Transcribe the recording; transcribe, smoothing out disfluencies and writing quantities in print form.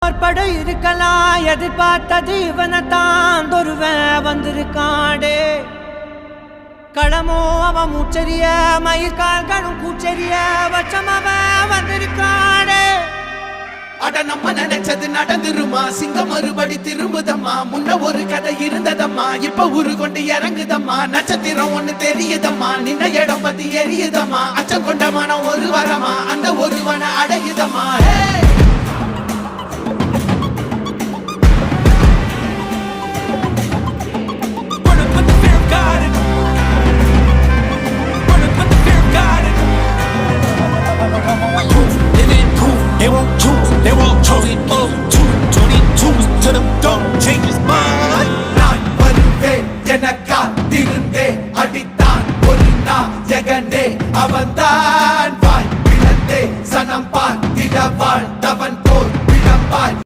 பற்பட இருக்கலாம் எதிர்பார்த்தது இவனைத்தான் ஒருவன் வந்திருக்காடே களமோ அவன் மூச்சரிய மயிர்கால்களும் கூச்சரிய வச்சம் அவன் வந்திருக்காடே அட நம்ம நினைச்சது நடந்துருமா சிங்கம் மறுபடி திரும்புதம்மா முன்ன ஒரு கதை இருந்ததம்மா இப்ப உரு கொண்டு இறங்குதம்மா நட்சத்திரம் ஒண்ணு தெரியுதம்மா நின்ன இடம் பத்தி எரியுதம்மா அச்சம் கொண்ட மனம் ஒரு வரமா அந்த ஒருவனை அடையுதம்மா